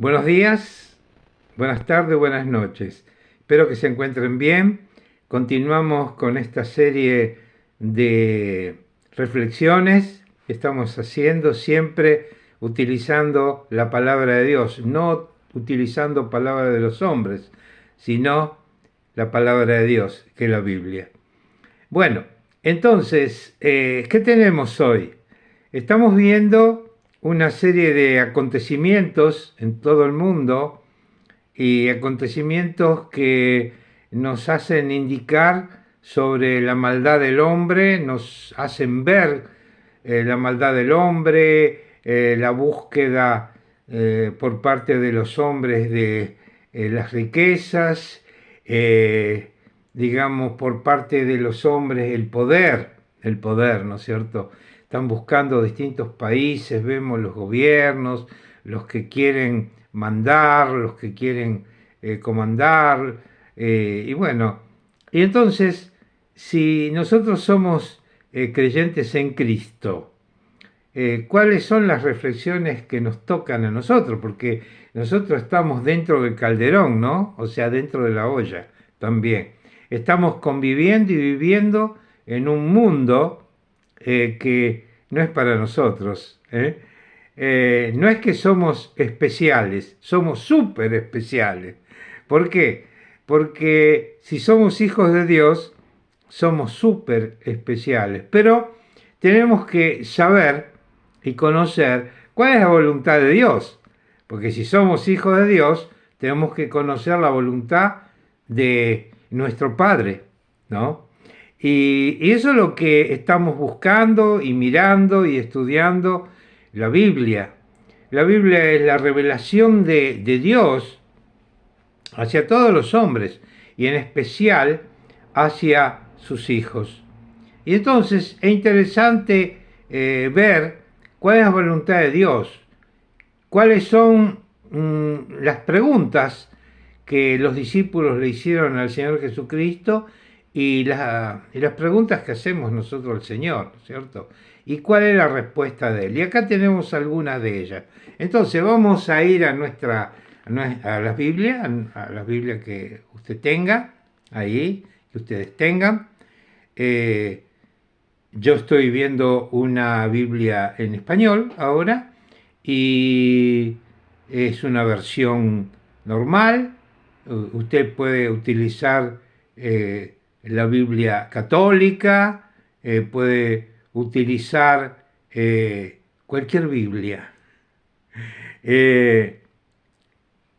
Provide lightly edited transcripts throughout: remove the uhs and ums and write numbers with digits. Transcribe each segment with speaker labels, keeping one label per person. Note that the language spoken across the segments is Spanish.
Speaker 1: Buenos días, buenas tardes, buenas noches. Espero que se encuentren bien. Continuamos con esta serie de reflexiones que estamos haciendo siempre utilizando la palabra de Dios, no utilizando palabra de los hombres, sino la palabra de Dios, que es la Biblia. Bueno, entonces, ¿qué tenemos hoy? Estamos viendo una serie de acontecimientos en todo el mundo y acontecimientos que nos hacen indicar sobre la maldad del hombre, nos hacen ver la maldad del hombre, la búsqueda por parte de los hombres de las riquezas, digamos, por parte de los hombres el poder, ¿no es cierto? Están buscando distintos países, vemos los gobiernos, los que quieren mandar, los que quieren comandar, y bueno, y entonces, si nosotros somos creyentes en Cristo, ¿cuáles son las reflexiones que nos tocan a nosotros? Porque nosotros estamos dentro del calderón, ¿no? O sea, dentro de la olla también. Estamos conviviendo y viviendo en un mundo que no es para nosotros. No es que somos especiales, somos súper especiales. ¿Por qué? Porque si somos hijos de Dios, somos súper especiales. Pero tenemos que saber y conocer cuál es la voluntad de Dios. Porque si somos hijos de Dios, tenemos que conocer la voluntad de nuestro Padre, ¿no? Y eso es lo que estamos buscando y mirando y estudiando la Biblia. La Biblia es la revelación de Dios hacia todos los hombres y en especial hacia sus hijos. Y entonces es interesante ver cuál es la voluntad de Dios, cuáles son las preguntas que los discípulos le hicieron al Señor Jesucristo y las preguntas que hacemos nosotros al Señor, ¿cierto? Y cuál es la respuesta de Él. Y acá tenemos algunas de ellas. Entonces vamos a ir a las Biblias, a las Biblias que usted tenga, ahí, que ustedes tengan. Yo estoy viendo una Biblia en español ahora y es una versión normal. Usted puede utilizar la Biblia católica, puede utilizar cualquier Biblia.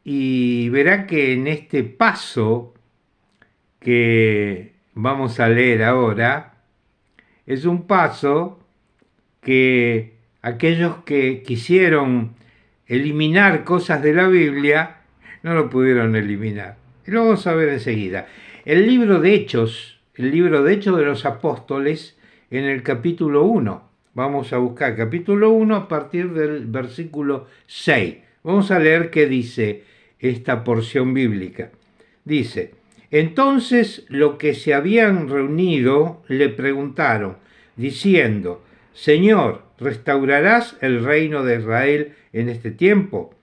Speaker 1: Y verá que en este paso que vamos a leer ahora, es un paso que aquellos que quisieron eliminar cosas de la Biblia no lo pudieron eliminar. Y lo vamos a ver enseguida. El libro de Hechos de los Apóstoles, en el capítulo 1. Vamos a buscar capítulo 1 a partir del versículo 6. Vamos a leer qué dice esta porción bíblica. Dice: entonces los que se habían reunido le preguntaron, diciendo: Señor, ¿restaurarás el reino de Israel en este tiempo?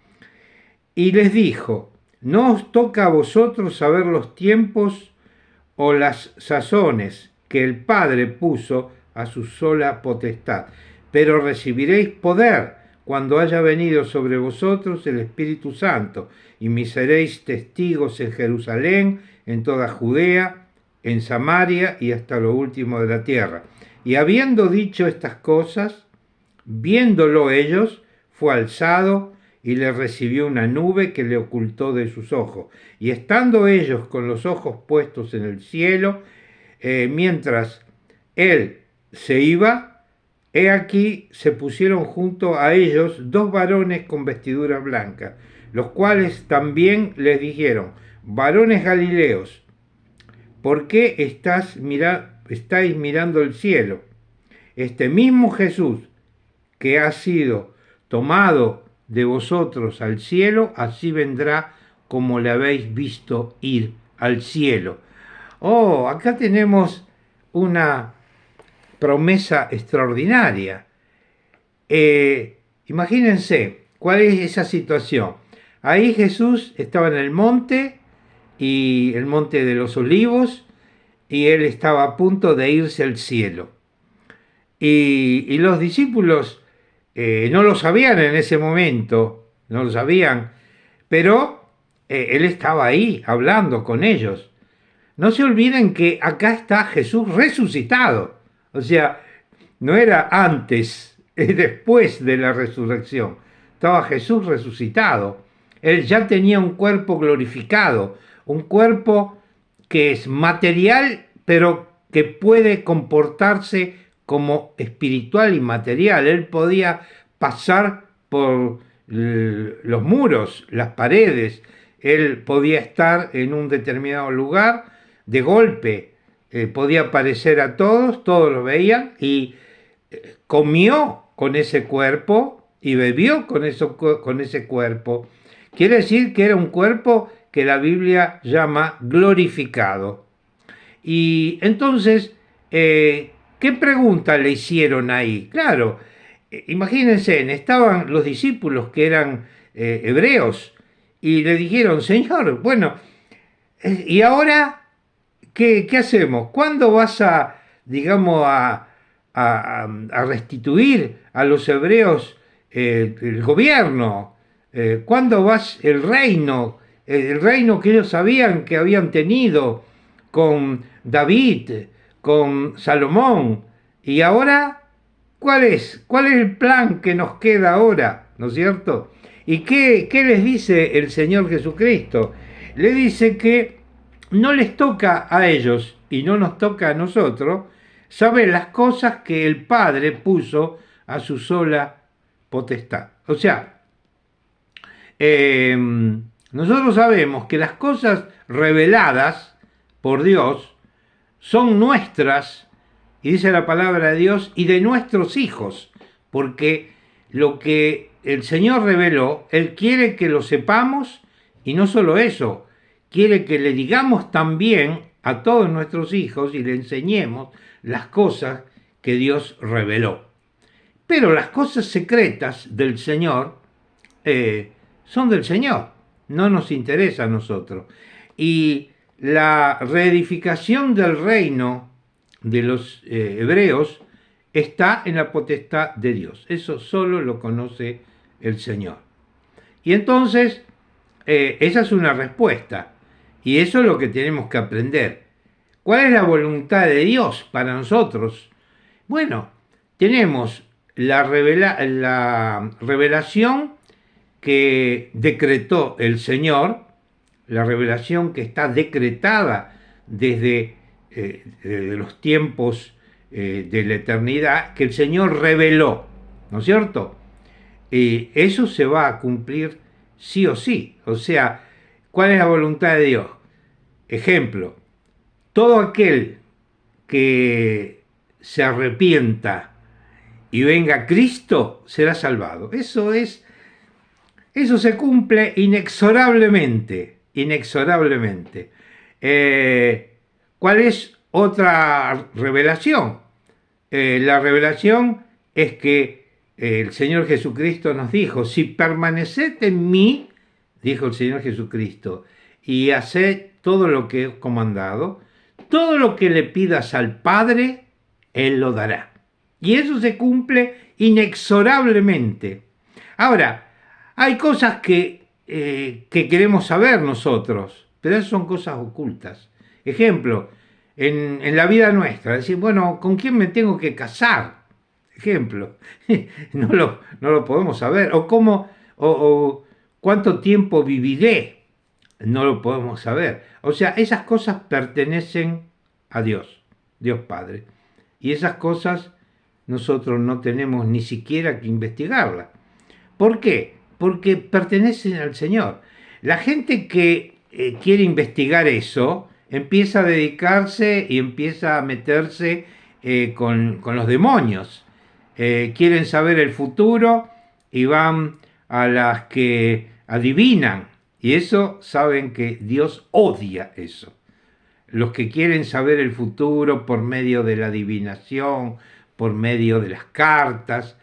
Speaker 1: Y les dijo: no os toca a vosotros saber los tiempos o las sazones que el Padre puso a su sola potestad, pero recibiréis poder cuando haya venido sobre vosotros el Espíritu Santo, y me seréis testigos en Jerusalén, en toda Judea, en Samaria y hasta lo último de la tierra. Y habiendo dicho estas cosas, viéndolo ellos, fue alzado y le recibió una nube que le ocultó de sus ojos. Y estando ellos con los ojos puestos en el cielo, mientras él se iba, he aquí se pusieron junto a ellos dos varones con vestiduras blancas, los cuales también les dijeron: varones galileos, ¿por qué estáis mirando el cielo? Este mismo Jesús que ha sido tomado de vosotros al cielo, así vendrá como le habéis visto ir al cielo. Oh, acá tenemos una promesa extraordinaria. Imagínense cuál es esa situación. Ahí Jesús estaba en el monte, y el monte de los olivos, y él estaba a punto de irse al cielo. Y los discípulos no lo sabían en ese momento, no lo sabían, pero él estaba ahí hablando con ellos. No se olviden que acá está Jesús resucitado. O sea, no era antes, es después de la resurrección. Estaba Jesús resucitado. Él ya tenía un cuerpo glorificado, un cuerpo que es material, pero que puede comportarse como espiritual y material. Él podía pasar por los muros, las paredes. Él podía estar en un determinado lugar de golpe. Podía aparecer a todos, todos lo veían, y comió con ese cuerpo y bebió con ese cuerpo. Quiere decir que era un cuerpo que la Biblia llama glorificado. Y entonces, ¿qué pregunta le hicieron ahí? Claro, imagínense, estaban los discípulos que eran hebreos y le dijeron, Señor, bueno, ¿y ahora qué hacemos? ¿Cuándo vas a, digamos, a restituir a los hebreos el gobierno? ¿Cuándo vas el reino que ellos sabían que habían tenido con David, con Salomón? Y ahora, ¿cuál es? ¿Cuál es el plan que nos queda ahora? ¿No es cierto? ¿Y qué les dice el Señor Jesucristo? Le dice que no les toca a ellos y no nos toca a nosotros saber las cosas que el Padre puso a su sola potestad. O sea, nosotros sabemos que las cosas reveladas por Dios son nuestras, y dice la palabra de Dios, y de nuestros hijos, porque lo que el Señor reveló, Él quiere que lo sepamos, y no solo eso, quiere que le digamos también a todos nuestros hijos y le enseñemos las cosas que Dios reveló. Pero las cosas secretas del Señor son del Señor, no nos interesa a nosotros. Y la reedificación del reino de los hebreos está en la potestad de Dios. Eso solo lo conoce el Señor. Y entonces, esa es una respuesta. Y eso es lo que tenemos que aprender. ¿Cuál es la voluntad de Dios para nosotros? Bueno, tenemos la revelación que decretó el Señor, la revelación que está decretada desde los tiempos de la eternidad, que el Señor reveló, ¿no es cierto? Y eso se va a cumplir sí o sí. O sea, ¿cuál es la voluntad de Dios? Ejemplo, todo aquel que se arrepienta y venga a Cristo será salvado. Eso se cumple inexorablemente, inexorablemente. ¿Cuál es otra revelación? La revelación es que el Señor Jesucristo nos dijo, si permaneced en mí, dijo el Señor Jesucristo, y haced todo lo que he comandado, todo lo que le pidas al Padre, Él lo dará. Y eso se cumple inexorablemente. Ahora, hay cosas que queremos saber nosotros, pero esas son cosas ocultas. Ejemplo, en la vida nuestra, decir, bueno, ¿con quién me tengo que casar? Ejemplo, no lo podemos saber. O cuánto tiempo viviré, no lo podemos saber. O sea, esas cosas pertenecen a Dios, Dios Padre. Y esas cosas nosotros no tenemos ni siquiera que investigarlas. ¿Por qué? Porque pertenecen al Señor. La gente que quiere investigar eso, empieza a dedicarse y empieza a meterse con los demonios. Quieren saber el futuro y van a las que adivinan. Y eso saben que Dios odia eso. Los que quieren saber el futuro por medio de la adivinación, por medio de las cartas,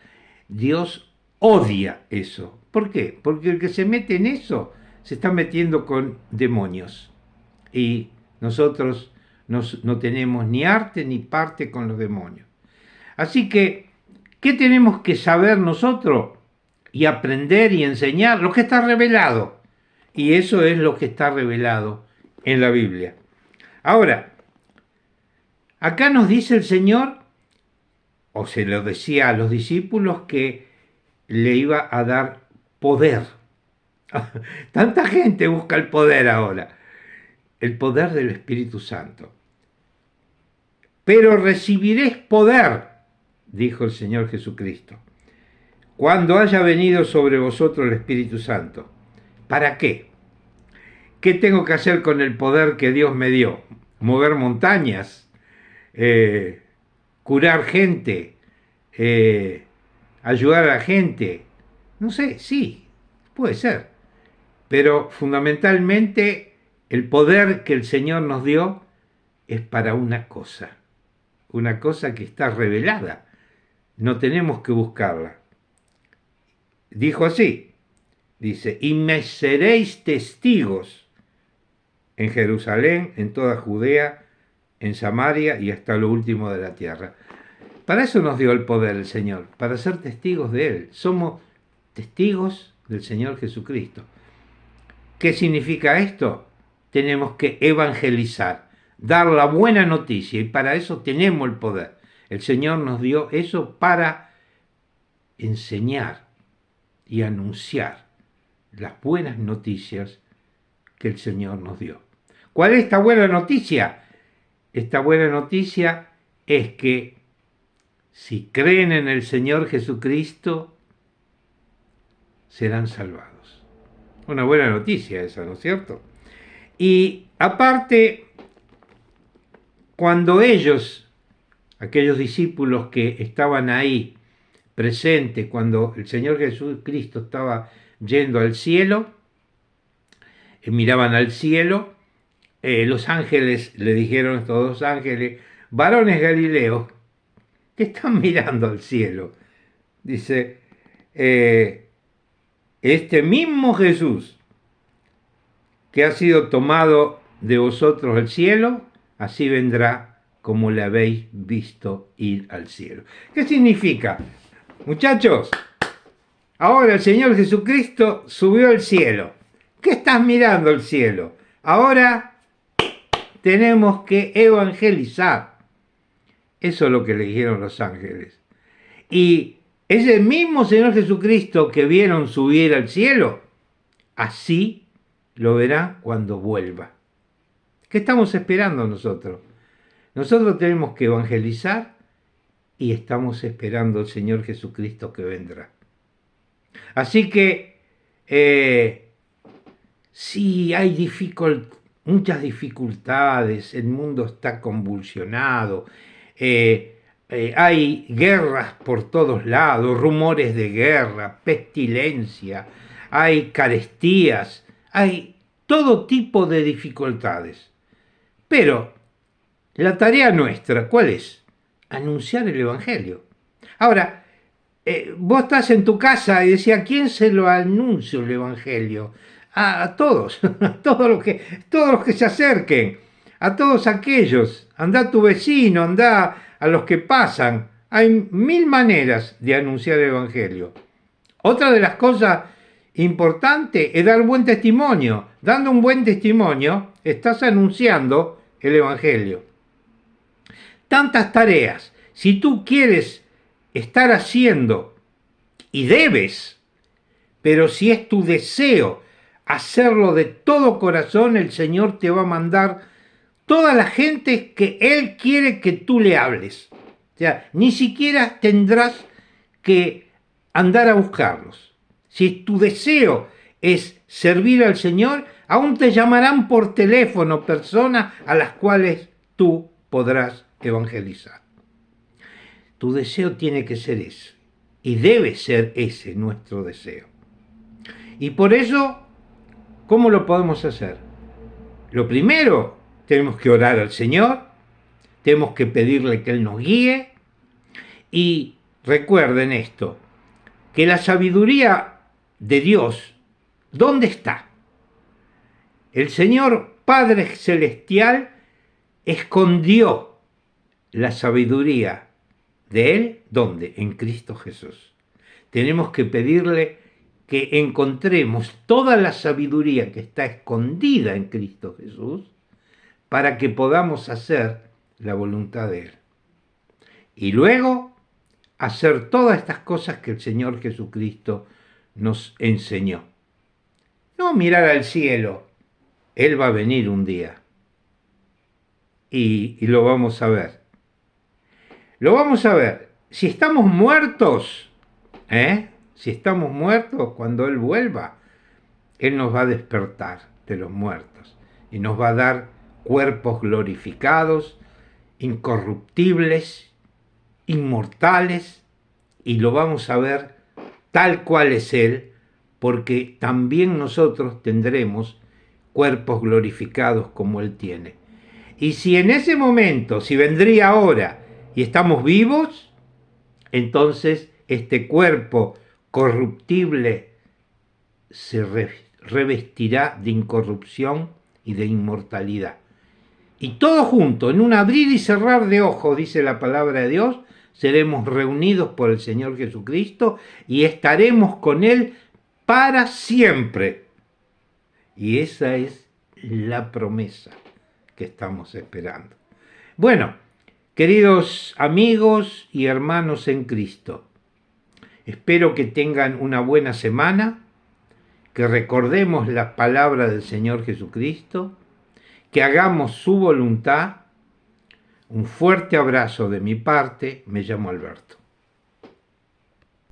Speaker 1: Dios odia eso, ¿Por qué? Porque el que se mete en eso se está metiendo con demonios. Y nosotros no tenemos ni arte ni parte con los demonios. Así que, ¿qué tenemos que saber nosotros? Y aprender y enseñar lo que está revelado. Y eso es lo que está revelado en la Biblia. Ahora, acá nos dice el Señor, o se lo decía a los discípulos, que le iba a dar poder. Tanta gente busca el poder ahora. El poder del Espíritu Santo. Pero recibiréis poder, dijo el Señor Jesucristo, cuando haya venido sobre vosotros el Espíritu Santo. ¿Para qué? ¿Qué tengo que hacer con el poder que Dios me dio? ¿Mover montañas? ¿Curar gente? ¿Ayudar a la gente? No sé, sí, puede ser. Pero fundamentalmente el poder que el Señor nos dio es para una cosa que está revelada. No tenemos que buscarla. Dijo así, dice, y me seréis testigos en Jerusalén, en toda Judea, en Samaria y hasta lo último de la tierra. Para eso nos dio el poder el Señor, para ser testigos de Él. Somos testigos del Señor Jesucristo. ¿Qué significa esto? Tenemos que evangelizar, dar la buena noticia, y para eso tenemos el poder. El Señor nos dio eso para enseñar y anunciar las buenas noticias que el Señor nos dio. ¿Cuál es esta buena noticia? Esta buena noticia es que si creen en el Señor Jesucristo, serán salvados. Una buena noticia esa, ¿no es cierto? Y aparte, cuando ellos, aquellos discípulos que estaban ahí presentes, cuando el Señor Jesucristo estaba yendo al cielo, miraban al cielo, los ángeles le dijeron a estos dos ángeles, varones galileos, que están mirando al cielo. Dice, este mismo Jesús que ha sido tomado de vosotros al cielo, así vendrá como le habéis visto ir al cielo. ¿Qué significa? Muchachos, ahora el Señor Jesucristo subió al cielo. ¿Qué estás mirando al cielo? Ahora tenemos que evangelizar. Eso es lo que le dijeron los ángeles. Y ese mismo Señor Jesucristo que vieron subir al cielo, así lo verá cuando vuelva. ¿Qué estamos esperando nosotros? Nosotros tenemos que evangelizar y estamos esperando al Señor Jesucristo que vendrá. Así que sí, hay muchas dificultades, el mundo está convulsionado, hay guerras por todos lados, rumores de guerra, pestilencia, hay carestías, hay todo tipo de dificultades. Pero la tarea nuestra, ¿cuál es? Anunciar el Evangelio. Ahora, vos estás en tu casa y decís, ¿a quién se lo anuncio el Evangelio? A todos, a todos los que se acerquen, a todos aquellos. Anda a tu vecino, anda a los que pasan. Hay mil maneras de anunciar el Evangelio. Otra de las cosas importantes es dar buen testimonio. Dando un buen testimonio, estás anunciando el Evangelio. Tantas tareas. Si tú quieres estar haciendo, y debes, pero si es tu deseo hacerlo de todo corazón, el Señor te va a mandar toda la gente que Él quiere que tú le hables. O sea, ni siquiera tendrás que andar a buscarlos. Si tu deseo es servir al Señor, aún te llamarán por teléfono personas a las cuales tú podrás evangelizar. Tu deseo tiene que ser ese, y debe ser ese nuestro deseo. Y por eso, ¿cómo lo podemos hacer? Lo primero, tenemos que orar al Señor, tenemos que pedirle que Él nos guíe, y recuerden esto, que la sabiduría de Dios, ¿dónde está? El Señor Padre Celestial escondió la sabiduría de Él, ¿dónde? En Cristo Jesús. Tenemos que pedirle que encontremos toda la sabiduría que está escondida en Cristo Jesús para que podamos hacer la voluntad de Él. Y luego hacer todas estas cosas que el Señor Jesucristo nos enseñó. No mirar al cielo, Él va a venir un día y lo vamos a ver. Lo vamos a ver. Si estamos muertos, si estamos muertos, cuando Él vuelva, Él nos va a despertar de los muertos y nos va a dar cuerpos glorificados, incorruptibles, inmortales, y lo vamos a ver tal cual es Él, porque también nosotros tendremos cuerpos glorificados como Él tiene. Y si en ese momento, si vendría ahora y estamos vivos, entonces este cuerpo corruptible se revestirá de incorrupción y de inmortalidad. Y todo junto, en un abrir y cerrar de ojos, dice la palabra de Dios, seremos reunidos por el Señor Jesucristo y estaremos con Él para siempre. Y esa es la promesa que estamos esperando. Bueno, queridos amigos y hermanos en Cristo, espero que tengan una buena semana, que recordemos la palabra del Señor Jesucristo, que hagamos su voluntad. Un fuerte abrazo de mi parte, me llamo Alberto.